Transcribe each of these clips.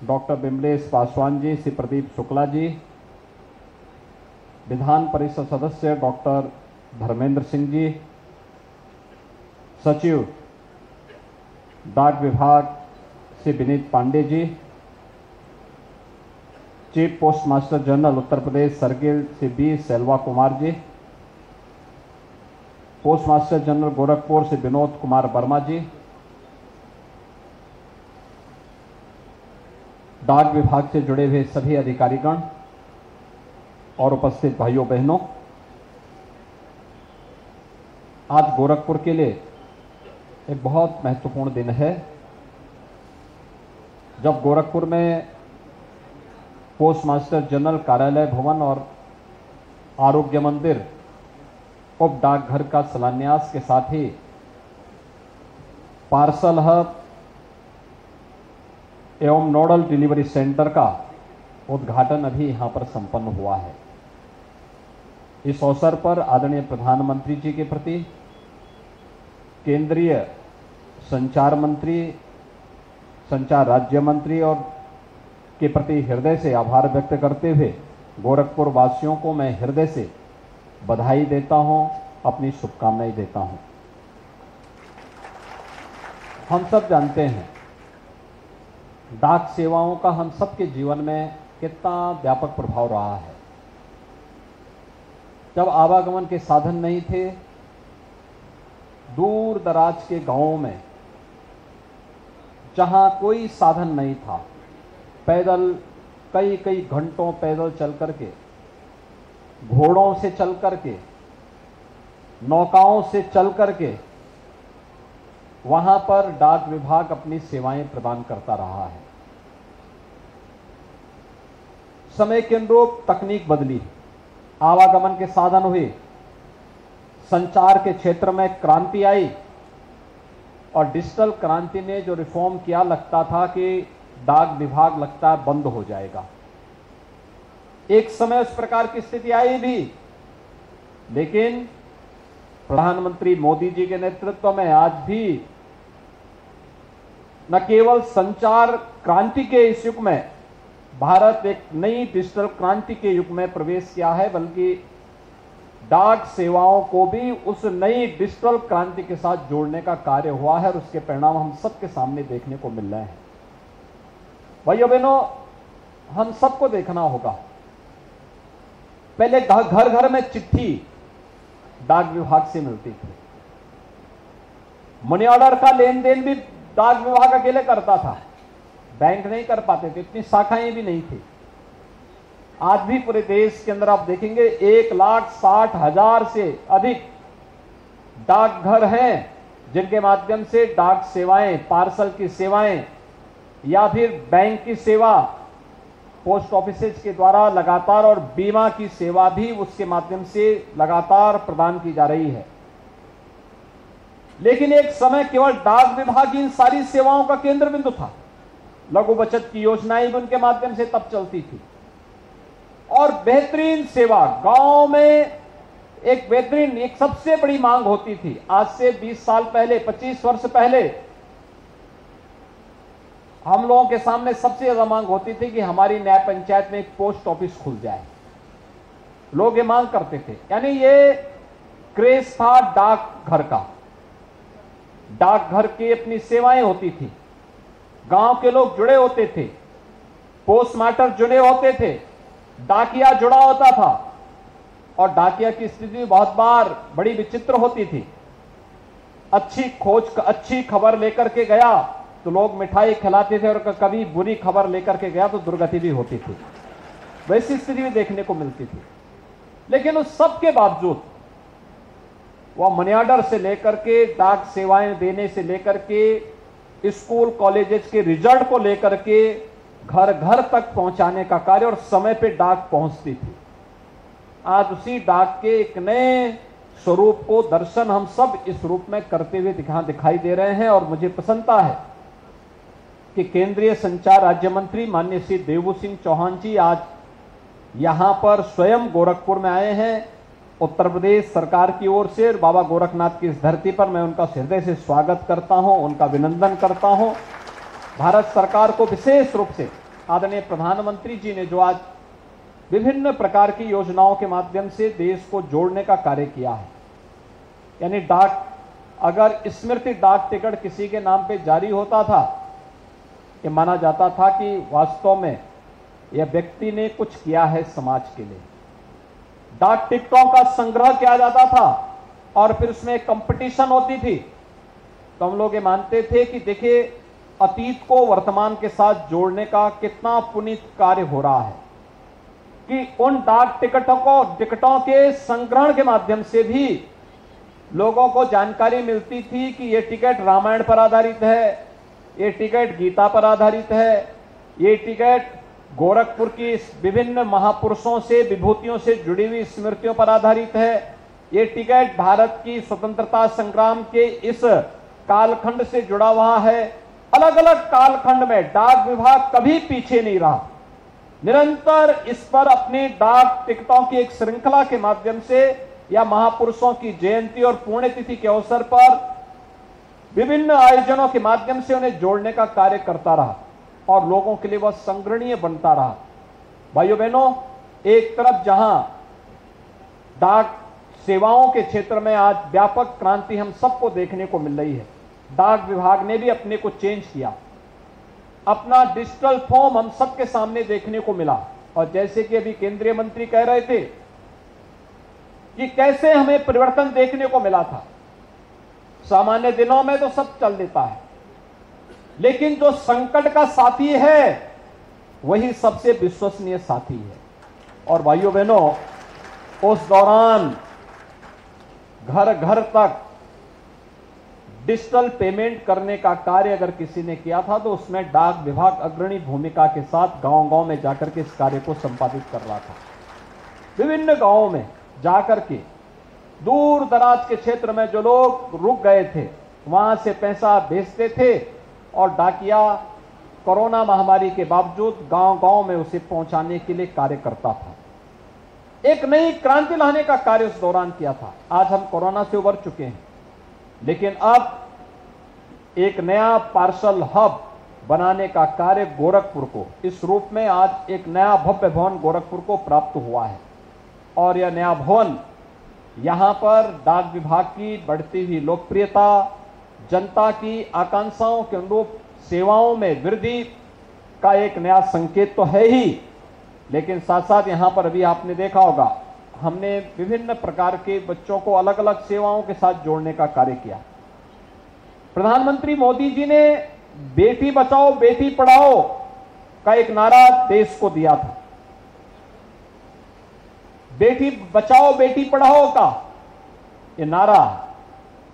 Doctor Bimlesh Paswan ji, Shri Pradeep Shukla ji, Vidhan Parishad सदस्य doctor Dharmendra Singh ji, सचिव डाक विभाग Shri Vineet Pandey ji, chief postmaster general Uttar Pradesh circle Shri B Selva Kumar ji, postmaster general Gorakhpur Shri Vinod Kumar Varma ji, डाक विभाग से जुड़े हुए सभी अधिकारीगण और उपस्थित भाइयों बहनों, आज गोरखपुर के लिए एक बहुत महत्वपूर्ण दिन है, जब गोरखपुर में पोस्ट मास्टर जनरल कार्यालय भवन और आरोग्य मंदिर उप डाकघर का शिलान्यास के साथ ही पार्सल हब एवं नोडल डिलीवरी सेंटर का उद्घाटन अभी यहां पर संपन्न हुआ है। इस अवसर पर आदरणीय प्रधानमंत्री जी के प्रति केंद्रीय संचार मंत्री, संचार राज्य मंत्री और के प्रति हृदय से आभार व्यक्त करते हुए गोरखपुर वासियों को मैं हृदय से बधाई देता हूं, अपनी शुभकामनाएं देता हूं। हम सब जानते हैं डाक सेवाओं का हम सबके जीवन में कितना व्यापक प्रभाव रहा है। जब आवागमन के साधन नहीं थे, दूर दराज के गांवों में जहां कोई साधन नहीं था, पैदल कई कई घंटों पैदल चल करके, घोड़ों से चल करके, नौकाओं से चल करके वहां पर डाक विभाग अपनी सेवाएं प्रदान करता रहा है। समय के अनुरूप तकनीक बदली, आवागमन के साधन हुए, संचार के क्षेत्र में क्रांति आई और डिजिटल क्रांति ने जो रिफॉर्म किया, लगता था कि डाक विभाग लगता है बंद हो जाएगा। एक समय उस प्रकार की स्थिति आई भी, लेकिन प्रधानमंत्री मोदी जी के नेतृत्व में आज भी न केवल संचार क्रांति के इस युग में भारत एक नई डिजिटल क्रांति के युग में प्रवेश किया है, बल्कि डाक सेवाओं को भी उस नई डिजिटल क्रांति के साथ जोड़ने का कार्य हुआ है और उसके परिणाम हम सबके सामने देखने को मिल रहे हैं। भाइयों बहनों, हम सबको देखना होगा, पहले घर घर में चिट्ठी डाक विभाग से मिलती थी, मनी ऑर्डर का लेन देन भी डाक विभाग अकेले करता था, बैंक नहीं कर पाते थे, इतनी शाखाएं भी नहीं थी। आज भी पूरे देश के अंदर आप देखेंगे 1,60,000 से अधिक डाकघर हैं, जिनके माध्यम से डाक सेवाएं, पार्सल की सेवाएं या फिर बैंक की सेवा, पोस्ट ऑफिसेज के द्वारा लगातार, और बीमा की सेवा भी उसके माध्यम से लगातार प्रदान की जा रही है। लेकिन एक समय केवल डाक विभाग इन सारी सेवाओं का केंद्र बिंदु था। लघु बचत की योजनाएं भी उनके माध्यम से तब चलती थी और बेहतरीन सेवा गांव में एक बेहतरीन, एक सबसे बड़ी मांग होती थी। आज से 20 साल पहले, 25 वर्ष पहले हम लोगों के सामने सबसे ज्यादा मांग होती थी कि हमारी न्याय पंचायत में एक पोस्ट ऑफिस खुल जाए। लोग ये मांग करते थे, यानी ये क्रेज था डाकघर का। डाकघर की अपनी सेवाएं होती थी, गांव के लोग जुड़े होते थे, पोस्टमास्टर जुड़े होते थे, डाकिया जुड़ा होता था और डाकिया की स्थिति बहुत बार बड़ी विचित्र होती थी। अच्छी खबर लेकर के गया तो लोग मिठाई खिलाते थे और कभी बुरी खबर लेकर के गया तो दुर्गति भी होती थी। वैसी स्थिति भी देखने को मिलती थी। लेकिन उस सब के बावजूद वह मनी ऑर्डर से लेकर के, डाक सेवाएं देने से लेकर के, स्कूल कॉलेजेस के रिजल्ट को लेकर के घर घर तक पहुंचाने का कार्य, और समय पे डाक पहुंचती थी। आज उसी डाक के एक नए स्वरूप को दर्शन हम सब इस रूप में करते हुए दिखाई दे रहे हैं। और मुझे प्रसन्नता है कि केंद्रीय संचार राज्य मंत्री माननीय श्री देवभूषण सिंह चौहान जी आज यहां पर स्वयं गोरखपुर में आए हैं। उत्तर प्रदेश सरकार की ओर से बाबा गोरखनाथ की इस धरती पर मैं उनका हृदय से स्वागत करता हूं, उनका अभिनंदन करता हूं। भारत सरकार को विशेष रूप से आदरणीय प्रधानमंत्री जी ने जो आज विभिन्न प्रकार की योजनाओं के माध्यम से देश को जोड़ने का कार्य किया है, यानी डाक, अगर स्मृति डाक टिकट किसी के नाम पे जारी होता था, ये माना जाता था कि वास्तव में यह व्यक्ति ने कुछ किया है समाज के लिए। डाक टिकटों का संग्रह किया जाता था और फिर उसमें कंपटीशन होती थी, तो हम लोग ये मानते थे कि देखिए अतीत को वर्तमान के साथ जोड़ने का कितना पुनीत कार्य हो रहा है, कि उन डाक टिकटों के संग्रहण के माध्यम से भी लोगों को जानकारी मिलती थी कि ये टिकट रामायण पर आधारित है, ये टिकट गीता पर आधारित है, ये टिकट गोरखपुर की विभिन्न महापुरुषों से, विभूतियों से जुड़ी हुई स्मृतियों पर आधारित है, ये टिकट भारत की स्वतंत्रता संग्राम के इस कालखंड से जुड़ा हुआ है। अलग अलग कालखंड में डाक विभाग कभी पीछे नहीं रहा, निरंतर इस पर अपनी डाक टिकटों की एक श्रृंखला के माध्यम से या महापुरुषों की जयंती और पुण्यतिथि के अवसर पर विभिन्न आयोजनों के माध्यम से उन्हें जोड़ने का कार्य करता रहा और लोगों के लिए वह संग्रहणीय बनता रहा। भाइयों बहनों, एक तरफ जहां डाक सेवाओं के क्षेत्र में आज व्यापक क्रांति हम सबको देखने को मिल रही है, डाक विभाग ने भी अपने को चेंज किया, अपना डिजिटल फॉर्म हम सबके सामने देखने को मिला। और जैसे कि अभी केंद्रीय मंत्री कह रहे थे कि कैसे हमें परिवर्तन देखने को मिला था, सामान्य दिनों में तो सब चल देता है, लेकिन जो संकट का साथी है वही सबसे विश्वसनीय साथी है। और भाइयों बहनों, उस दौरान घर घर तक डिजिटल पेमेंट करने का कार्य अगर किसी ने किया था तो उसमें डाक विभाग अग्रणी भूमिका के साथ गांव-गांव में जाकर के इस कार्य को संपादित कर रहा था। विभिन्न गांवों में जाकर के दूर दराज के क्षेत्र में जो लोग रुक गए थे वहां से पैसा भेजते थे और डाकिया कोरोना महामारी के बावजूद गांव-गांव में उसे पहुंचाने के लिए कार्य करता था। एक नई क्रांति लाने का कार्य उस दौरान किया था। आज हम कोरोना से उबर चुके हैं, लेकिन अब एक नया पार्सल हब बनाने का कार्य गोरखपुर को इस रूप में आज एक नया भव्य भवन गोरखपुर को प्राप्त हुआ है। और यह नया भवन यहां पर डाक विभाग की बढ़ती हुई लोकप्रियता, जनता की आकांक्षाओं के अनुरूप सेवाओं में वृद्धि का एक नया संकेत तो है ही, लेकिन साथ साथ यहां पर अभी आपने देखा होगा हमने विभिन्न प्रकार के बच्चों को अलग अलग सेवाओं के साथ जोड़ने का कार्य किया। प्रधानमंत्री मोदी जी ने बेटी बचाओ बेटी पढ़ाओ का एक नारा देश को दिया था। बेटी बचाओ बेटी पढ़ाओ का ये नारा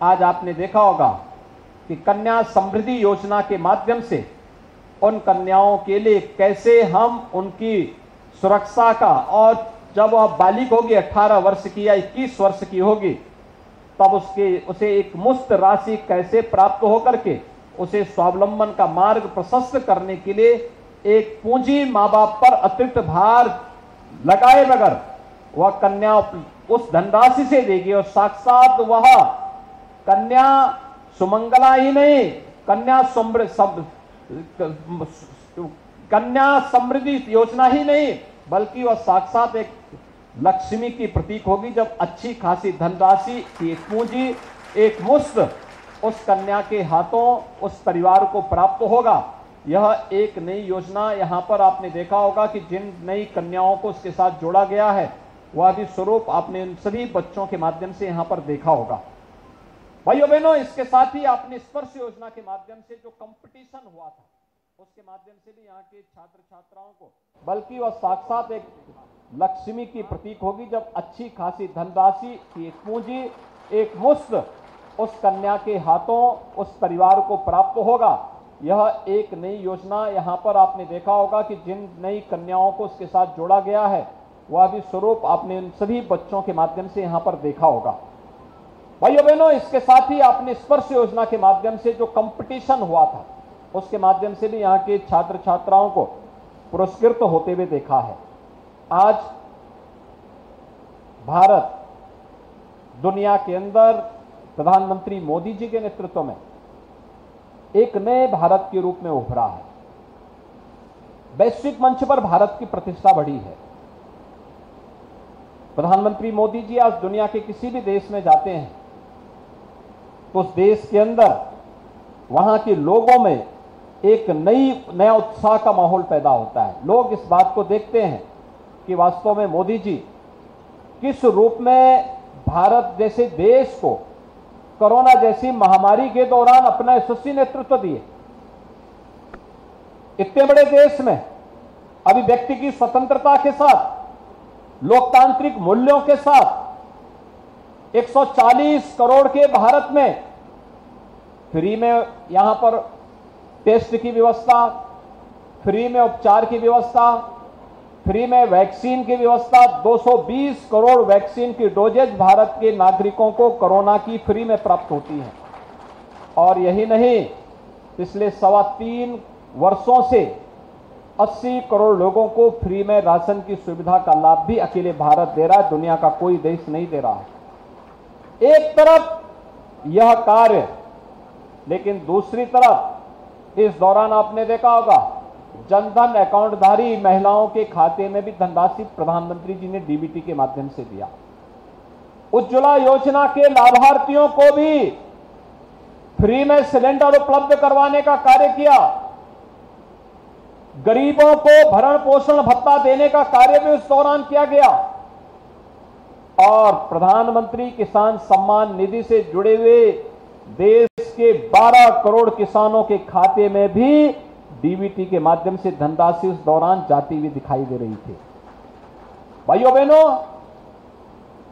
आज आपने देखा होगा कि कन्या समृद्धि योजना के माध्यम से उन कन्याओं के लिए कैसे हम उनकी सुरक्षा का, और जब वह बालिग होगी 18 वर्ष की या 21 वर्ष की होगी तब उसे एक मुफ्त राशि कैसे प्राप्त होकर के उसे स्वावलंबन का मार्ग प्रशस्त करने के लिए एक पूंजी मां बाप पर अतिरिक्त भार लगाए बगैर वह कन्या उस धनराशि से देगी और साक्षात वह कन्या सुमंगला ही नहीं, कन्या समृद्धि योजना ही नहीं, बल्कि वह साक्षात एक लक्ष्मी की प्रतीक होगी जब अच्छी खासी धनराशि की एक पूंजी, एक मुश्त उस कन्या के हाथों उस परिवार को प्राप्त होगा। यह एक नई योजना यहां पर आपने देखा होगा कि जिन नई कन्याओं को उसके साथ जोड़ा गया है वह भी स्वरूप आपने इन सभी बच्चों के माध्यम से यहां पर देखा होगा। भाइयों बहनों, इसके साथ ही आपने स्पर्श योजना के माध्यम से जो कंपटीशन हुआ था उसके माध्यम से भी यहाँ के छात्र छात्राओं को, बल्कि वह साक्षात एक लक्ष्मी की प्रतीक होगी जब अच्छी खासी धनराशि की एक पूंजी, एक मुश्त उस कन्या के हाथों उस परिवार को प्राप्त होगा। यह एक नई योजना यहां पर आपने देखा होगा कि जिन नई कन्याओं को उसके साथ जोड़ा गया है वह भी स्वरूप आपने इन सभी बच्चों के माध्यम से यहां पर देखा होगा। भाइयों बहनों, इसके साथ ही आपने स्पर्श योजना के माध्यम से जो कंपटीशन हुआ था उसके माध्यम से भी यहाँ के छात्र छात्राओं को पुरस्कृत होते हुए देखा है। आज भारत दुनिया के अंदर प्रधानमंत्री मोदी जी के नेतृत्व में एक नए भारत के रूप में उभरा है। वैश्विक मंच पर भारत की प्रतिष्ठा बढ़ी है। प्रधानमंत्री मोदी जी आज दुनिया के किसी भी देश में जाते हैं तो उस देश के अंदर वहां के लोगों में एक नया उत्साह का माहौल पैदा होता है। लोग इस बात को देखते हैं कि वास्तव में मोदी जी किस रूप में भारत जैसे देश को कोरोना जैसी महामारी के दौरान अपना यशस्वी नेतृत्व दिए। इतने बड़े देश में अभिव्यक्ति की स्वतंत्रता के साथ, लोकतांत्रिक मूल्यों के साथ 140 करोड़ के भारत में फ्री में यहां पर टेस्ट की व्यवस्था, फ्री में उपचार की व्यवस्था, फ्री में वैक्सीन की व्यवस्था, 220 करोड़ वैक्सीन की डोजेज भारत के नागरिकों को कोरोना की फ्री में प्राप्त होती है। और यही नहीं, पिछले 3.25 वर्षों से 80 करोड़ लोगों को फ्री में राशन की सुविधा का लाभ भी अकेले भारत दे रहा है, दुनिया का कोई देश नहीं दे रहा है। एक तरफ यह कार्य, लेकिन दूसरी तरफ इस दौरान आपने देखा होगा जनधन अकाउंटधारी महिलाओं के खाते में भी धनराशि प्रधानमंत्री जी ने डीबीटी के माध्यम से दिया। उज्ज्वला योजना के लाभार्थियों को भी फ्री में सिलेंडर उपलब्ध करवाने का कार्य किया। गरीबों को भरण पोषण भत्ता देने का कार्य भी उस दौरान किया गया। और प्रधानमंत्री किसान सम्मान निधि से जुड़े हुए देश के 12 करोड़ किसानों के खाते में भी डीबीटी के माध्यम से धनराशि उस दौरान जाती हुई दिखाई दे रही थी। भाइयों बहनों,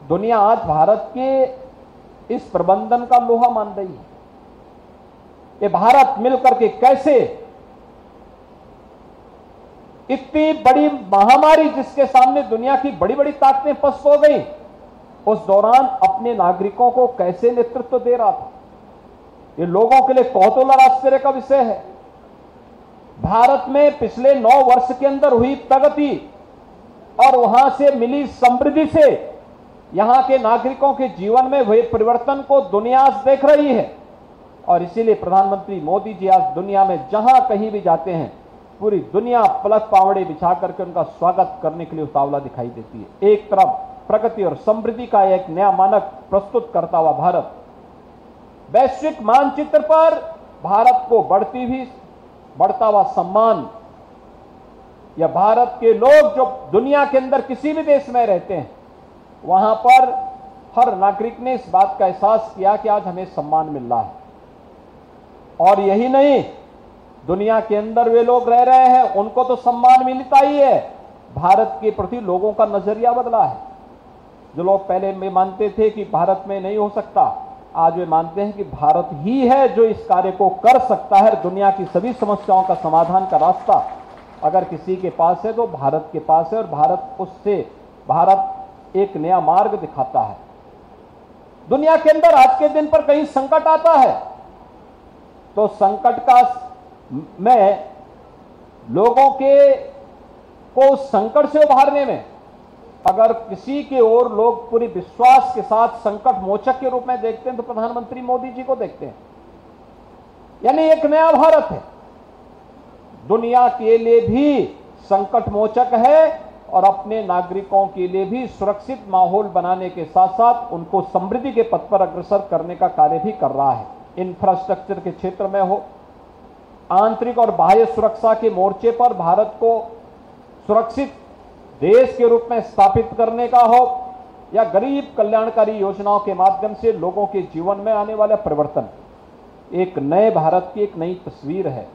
दुनिया आज भारत के इस प्रबंधन का लोहा मान रही है। ये भारत मिलकर के कैसे इतनी बड़ी महामारी जिसके सामने दुनिया की बड़ी बड़ी ताकतें पस्त हो गई, उस दौरान अपने नागरिकों को कैसे नेतृत्व दे रहा था, ये लोगों के लिए कौतूहल आश्चर्य का विषय है। भारत में पिछले 9 वर्ष के अंदर हुई प्रगति और वहां से मिली समृद्धि से यहां के नागरिकों के जीवन में हुए परिवर्तन को दुनिया आज देख रही है। और इसीलिए प्रधानमंत्री मोदी जी आज दुनिया में जहां कहीं भी जाते हैं, पूरी दुनिया पलक पावड़े बिछा करके उनका स्वागत करने के लिए उतावला दिखाई देती है। एक तरफ प्रगति और समृद्धि का एक नया मानक प्रस्तुत करता हुआ भारत वैश्विक मानचित्र पर भारत को बढ़ता हुआ सम्मान, या भारत के लोग जो दुनिया के अंदर किसी भी देश में रहते हैं, वहां पर हर नागरिक ने इस बात का एहसास किया कि आज हमें सम्मान मिल रहा है। और यही नहीं, दुनिया के अंदर वे लोग रह रहे हैं, उनको तो सम्मान मिलता ही है, भारत के प्रति लोगों का नजरिया बदला है। जो लोग पहले में मानते थे कि भारत में नहीं हो सकता, आज वे मानते हैं कि भारत ही है जो इस कार्य को कर सकता है। दुनिया की सभी समस्याओं का समाधान का रास्ता अगर किसी के पास है तो भारत के पास है, और भारत एक नया मार्ग दिखाता है। दुनिया के अंदर आज के दिन पर कहीं संकट आता है तो संकट में लोगों को उस संकट से उभारने में अगर किसी के और लोग पूरी विश्वास के साथ संकट मोचक के रूप में देखते हैं तो प्रधानमंत्री मोदी जी को देखते हैं। यानी एक नया भारत है, दुनिया के लिए भी संकट मोचक है और अपने नागरिकों के लिए भी सुरक्षित माहौल बनाने के साथ साथ उनको समृद्धि के पथ पर अग्रसर करने का कार्य भी कर रहा है। इंफ्रास्ट्रक्चर के क्षेत्र में हो, आंतरिक और बाह्य सुरक्षा के मोर्चे पर भारत को सुरक्षित देश के रूप में स्थापित करने का हो, या गरीब कल्याणकारी योजनाओं के माध्यम से लोगों के जीवन में आने वाला परिवर्तन, एक नए भारत की एक नई तस्वीर है।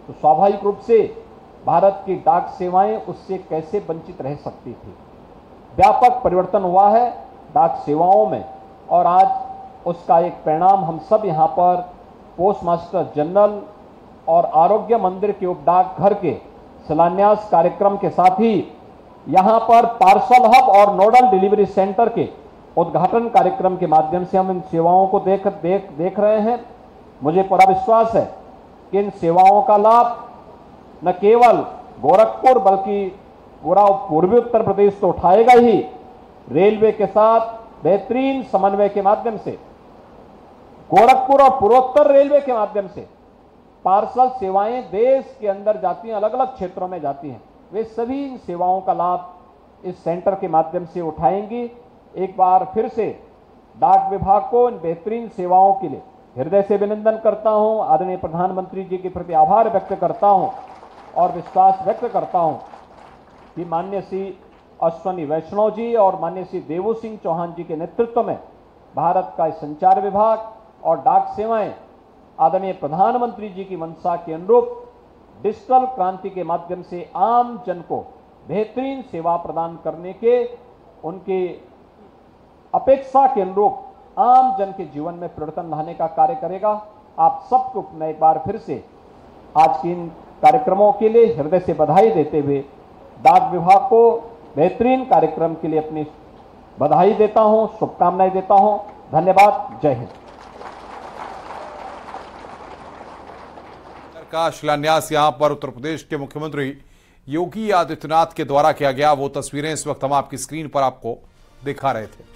तो स्वाभाविक रूप से भारत की डाक सेवाएं उससे कैसे वंचित रह सकती थी। व्यापक परिवर्तन हुआ है डाक सेवाओं में, और आज उसका एक परिणाम हम सब यहाँ पर पोस्ट मास्टर जनरल और आरोग्य मंदिर के उपडाक घर के शिलान्यास कार्यक्रम के साथ ही यहाँ पर पार्सल हब और नोडल डिलीवरी सेंटर के उद्घाटन कार्यक्रम के माध्यम से हम इन सेवाओं को देख रहे हैं। मुझे पूरा विश्वास है कि इन सेवाओं का लाभ न केवल गोरखपुर बल्कि पूरा पूर्वी उत्तर प्रदेश तो उठाएगा ही, रेलवे के साथ बेहतरीन समन्वय के माध्यम से, गोरखपुर और पूर्वोत्तर रेलवे के माध्यम से पार्सल सेवाएं देश के अंदर जाती हैं, अलग अलग क्षेत्रों में जाती हैं, वे सभी इन सेवाओं का लाभ इस सेंटर के माध्यम से उठाएंगी। एक बार फिर से डाक विभाग को इन बेहतरीन सेवाओं के लिए हृदय से अभिनंदन करता हूं, आदरणीय प्रधानमंत्री जी के प्रति आभार व्यक्त करता हूं और विश्वास व्यक्त करता हूं कि माननीय श्री अश्वनी वैष्णव जी और माननीय श्री देवू सिंह चौहान जी के नेतृत्व में भारत का संचार विभाग और डाक सेवाएं आदरणीय प्रधानमंत्री जी की मंशा के अनुरूप डिजिटल क्रांति के माध्यम से आम जन को बेहतरीन सेवा प्रदान करने के उनकी अपेक्षा के अनुरूप आम जन के जीवन में परिवर्तन लाने का कार्य करेगा। आप सबको मैं एक बार फिर से आज के इन कार्यक्रमों के लिए हृदय से बधाई देते हुए डाक विभाग को बेहतरीन कार्यक्रम के लिए अपनी बधाई देता हूं, शुभकामनाएं देता हूं। धन्यवाद। जय हिंद। का शिलान्यास यहां पर उत्तर प्रदेश के मुख्यमंत्री योगी आदित्यनाथ के द्वारा किया गया। वो तस्वीरें इस वक्त हम आपकी स्क्रीन पर आपको दिखा रहे थे।